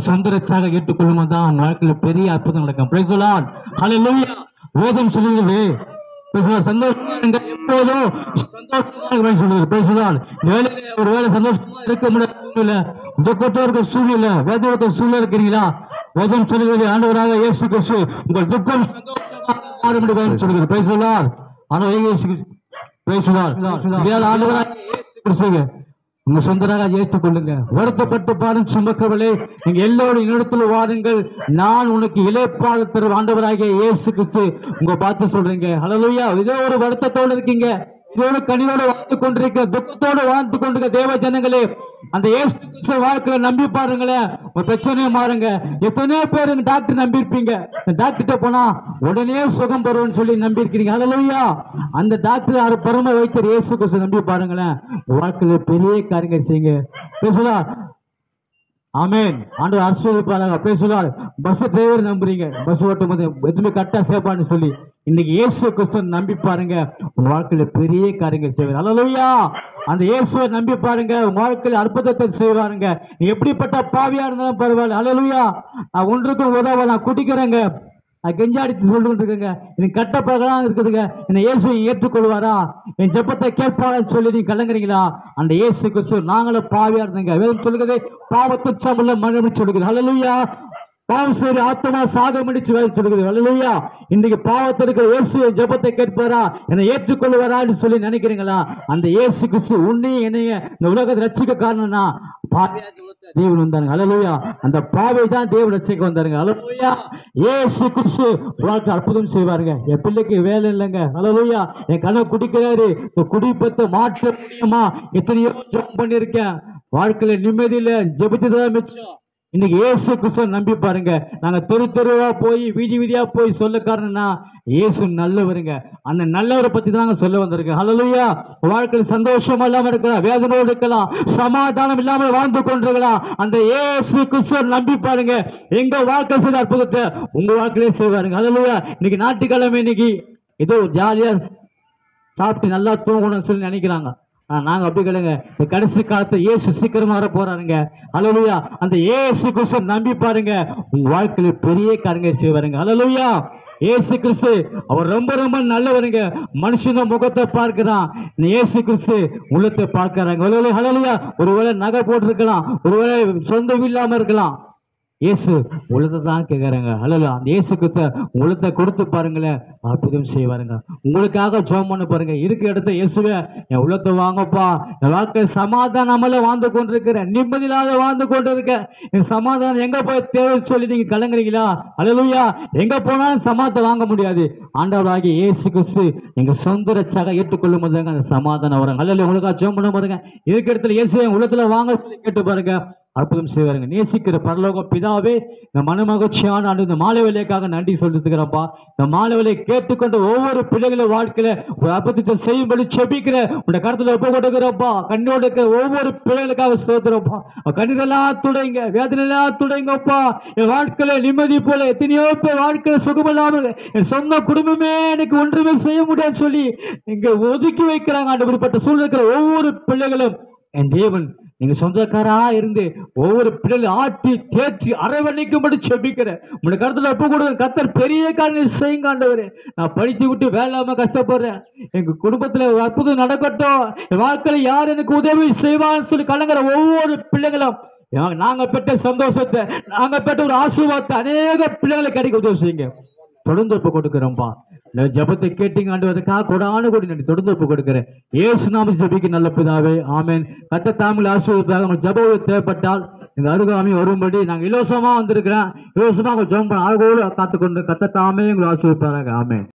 சொந்த ரட்சகராக ஏற்றுக்கொள்ளும் தான் வாழ்க்கையில் பெரிய அற்புதம் நடக்கும். Praise the Lord. ஹல்லேலூயா. வேதம் சொல்லுகிறது சந்தோஷமா இருங்க, எப்போதும் சந்தோஷமா சொல்லுது. Praise the Lord. வேலையில ஒரு வேலை சந்தோஷமா இருக்க முடியாத சூழ்நிலை, துக்கத்தோட இருக்க சூழ்நிலை, வேதனையோட சூழ்நிலை இருக்கிறீங்களா? வேதம் சொல்லுகிறது ஆண்டவராக இயேசு கிறிஸ்து உங்கள் துக்கம் சந்தோஷமாக மாறும் என்று வேதம் சொல்லுகிறது. Price the Lord. ஆண்டவராக இயேசு கிறிஸ்து, பிரைஸ் தி லார்ட். ஆண்டவராக இயேசு கிறிஸ்துவை உங்க சொந்தராக ஏற்றுக்கொள்ளுங்க. வருத்தப்பட்டு பாருங்க சுமக்கவளே, நீங்க எல்லோரும் என்னிடத்துல வாருங்கள், நான் உனக்கு இளைப்பாறு தரும் ஆண்டவராகிய இயேசு கிறிஸ்து உங்க பார்த்து சொல்றீங்க. ஹல்லேலூயா. இதோ ஒரு வருத்தத்தோடு இருக்கீங்க, இதோட கனியோடு வாழ்ந்து கொண்டிருக்க, துக்கத்தோடு வாழ்ந்து கொண்டிருக்க தேவ ஜனங்களே, அந்த இயேசு கிறிஸ்து வாழ்க்கையில நம்பி பாருங்களேன், ஒரு பிரச்சனையை மாறுங்க. எத்தனையோ பேர் டாக்டர் நம்பி இருப்பீங்க, டாக்டர்கிட்ட போனா உடனே சுகம் பெறுவோம்னு சொல்லி நம்பி இருக்கிறீங்க. ஹல்லேலூயா. அந்த டாக்டர் பரம வைத்தியர் இயேசு கிறிஸ்து நம்பி பாருங்களேன், வாழ்க்கையில பெரிய காரியங்கள் செய்யுங்க. பேசலாம். ஆமென். ஆண்டவர் ஆசீர்வதிப்பாராக. பேசுவார். பஸ் டிரைவர் நம்புறீங்க, பஸ் ஓட்டும் போது எதுவுமே கரெக்டா சேப்பான்னு சொல்லி இன்னைக்கு இயேசு கிறிஸ்துவை நம்பி பாருங்க, உங்க வாழ்க்கையில பெரிய காரியங்கள் செய்வார். ஹல்லேலூயா. அந்த இயேசுவை நம்பி பாருங்க, உங்க வாழ்க்கையில அற்புதத்தை செய்வாருங்க. நீ எப்படிப்பட்ட பாவியா இருந்தாலும் பரவாயில்ல. ஹல்லேலூயா. நான் ஒன்றுக்கும் உதவ, நான் குடிக்கிறேங்க, கெஞ்சாடி சொல்லிட்டு இருக்கேங்க, எனக்கு கட்ட பிரகாரம் இருக்குதுங்க, என்னை இயேசுவை ஏற்றுக்கொள்வாரா, என் ஜெபத்தை கேட்பாரான்னு சொல்லி நீங்க கலங்குறீங்களா? அந்த இயேசு கிறிஸ்து நாங்களும் பாவியா இருந்தீங்க. வேதம் சொல்லுகிறது பாவத்தை சமல்ல மரணம் சொல்லுகிறது. ஹல்லேலூயா. பாவம் செய்து ஆத்மா சாக முடிச்சு வேலை சொல்லுகிறது. ஹல்லேலூயா. இன்னைக்கு பாவத்தில் இருக்கிற இயேசு ஜெபத்தை கேட்பாரா, என்னை ஏற்றுக்கொள்வாரான்னு சொல்லி நினைக்கிறீங்களா? அந்த இயேசு கிறிஸ்து உன்னையும் என்னைய இந்த உலகத்தை ரட்சிக்க காரணம்னா தேவன் வந்தாருங்க. ஹல்லேலூயா. அந்த பாவை தான் தேவன் ரட்சிக்க வந்தாருங்க. ஹல்லேலூயா. இயேசு கிறிஸ்து வாழ்க்கை அற்புதம் செய்வாருங்க. என் பிள்ளைக்கு வேலை இல்லைங்க. ஹல்லேலூயா. என் கணவர் குடிக்கிறாரு, இந்த குடிப்பத்தை மாற்ற முடியுமா? எத்தனையோ ஜெபம் பண்ணியிருக்கேன், வாழ்க்கையில நிம்மதியில ஜெபிச்சுதான் மிச்சம். இன்னைக்கு இயேசு கிறிஸ்துவை நம்பி பாருங்க. நாங்க தெரு தெருவா போய் வீதி வீதியா போய் சொல்ல காரணம்னா இயேசு நல்லவருங்க. அந்த நல்லவரை பத்தி தான் சொல்ல வந்திருக்கேன். ஹல்லேலூயா. வாழ்க்கையில் சந்தோஷம் இல்லாம இருக்கலாம், வேதனையோடு இருக்கலாம், சமாதானம் இல்லாமல் வாழ்ந்து கொண்டிருக்கலாம், அந்த இயேசு கிறிஸ்துவை நம்பி பாருங்க, எங்க வாழ்க்கை செய்த அற்புதத்தை உங்க வாழ்க்கையிலே செய்வாருங்க. ஹல்லேலூயா. இன்னைக்கு ஞாயிற்றுக்கிழமை, இன்னைக்கு ஏதோ ஜாலியா சாப்பிட்டு நல்லா தூங்கணும்னு சொல்லி நினைக்கிறாங்க. நாங்க அப்படி கிடையாங்க. கடைசி காலத்தை இயேசு சீக்கிரமா வர போறாருங்க. ஹல்லேலூயா. அந்த இயேசு கிறிஸ்துவை நம்பி பாருங்க, உங்க வாழ்க்கையில பெரிய காரியங்கள் செய்வாருங்க. ஹல்லேலூயா. இயேசு கிறிஸ்து அவர் ரொம்ப ரொம்ப நல்லவருங்க. மனுஷங்க முகத்தை பார்க்கிறான், இயேசு கிறிஸ்து உள்ளத்தை பார்க்கிறாங்க. ஹல்லேலூயா. ஒருவேளை நகை போட்டிருக்கலாம், ஒருவேளை சொந்த இல்லாம இருக்கலாம், இயேசு உள்ளத்தை தான் கேட்குறாங்க. ஹல்லேலூயா. அந்த இயேசு கிறிஸ்து உள்ளத்தை கொடுத்து பாருங்களேன், அற்புதம் செய்வாருங்க. உங்களுக்காக ஜெபம் பண்ண பாருங்க. இருக்கிற இடத்த இயேசுவே என் உள்ளத்தை வாங்கப்பா, என் வாழ்க்கை சமாதானமால வாழ்ந்து கொண்டிருக்கிறேன், நிம்மதியில்லாத வாழ்ந்து கொண்டிருக்கேன், என் சமாதானம் எங்க போய் தேவைன்னு சொல்லி நீங்க கலங்குறீங்களா? ஹல்லேலூயா. எங்க போனாலும் சமாதானம் வாங்க முடியாது. ஆண்டவராகிய இயேசு கிறிஸ்து எங்க சொந்த ரட்சகராக ஏற்றுக்கொள்ளும் போது அந்த சமாதானம் வரும். ஹல்லேலூயா. உங்களுக்காக ஜெபம் பண்ண பாருங்க. இருக்கிற இடத்துல இயேசுவே உள்ளத்துல வாங்க சொல்லி கேட்டு பாருங்க, அற்புதம் செய்வாருங்க. நேசிக்கிற பரலோக பிதாவே, இந்த மனமகிழ்ச்சியான ஆண்டு இந்த மாலை வேலைக்காக நன்றி சொல்லிட்டுக்கிறப்பா. இந்த மாலை வேலையை கேட்டுக்கொண்டு ஒவ்வொரு பிள்ளைகளும் வாழ்க்கையில ஒரு அற்புதத்தை செய்யும்படி செபிக்கிற உடைய கருத்துல ஒப்பு கொடுக்கிறப்பா. கண்ணோடு இருக்கிற ஒவ்வொரு பிள்ளைகளுக்காக சோதரப்பா. கண்ணீரெல்லாம் துடைங்க, வேதனையெல்லாம் துடைங்கப்பா. என் வாழ்க்கையில நிம்மதி போல எத்தனையோ பேர் வாழ்க்கையில சுகமில்லாமல் என் சொந்த குடும்பமே எனக்கு ஒன்றுமே செய்ய முடியாதுன்னு சொல்லி இங்க ஒதுக்கி வைக்கிறாங்க. அப்படிப்பட்ட சூழ்நிலை இருக்கிற ஒவ்வொரு பிள்ளைகளும் என் தேவன் நீங்க சொந்தக்காரா இருந்து ஒவ்வொரு பிள்ளைகளும் ஆட்டி தேற்றி அரவணைக்கும்படி செபிக்கிறேன். உங்களுடைய கருத்துல ஒப்பு கொடுங்க. கர்த்தர் பெரிய காரியம் செய்யுங்க ஆண்டவரே. நான் படித்து விட்டு வேலை இல்லாம கஷ்டப்படுறேன், எங்க குடும்பத்துல ஒரு அற்புதம் நடக்கட்டும், என் வாழ்க்கையில யார் எனக்கு உதவி செய்வான்னு சொல்லி கலங்குற ஒவ்வொரு பிள்ளைகளும் நாங்க பெற்ற சந்தோஷத்தை, நாங்க பெற்ற ஒரு ஆசீர்வாதத்தை அநேக பிள்ளைகளை கிடைக்க உதவி செய்யுங்க. தொடர்ந்து ஒப்பு கொடுக்கிறோம்பா. ஜபத்தை கேட்டீங்க ஆண்டவருக்காக கொடான கொடி நன்றி. தொடர்ந்து ஒப்பு கொடுக்கிறேன். இயேசு நாம ஜெபிக்க நல்ல பிதாவே, ஆமென். கர்த்தர் தாமே ஆசீர்வதிப்பார். உங்க ஜபம் தேவைப்பட்டால் எங்க அருகாமை வரும்படி நாங்க இலவசமா வந்திருக்கிறேன். இலவசமா உங்க ஜபம் ஆர்வத்தோடு காத்துக்கொண்டு கர்த்தர் தாமே உங்களை ஆசீர்வதிப்பாராக. ஆமென்.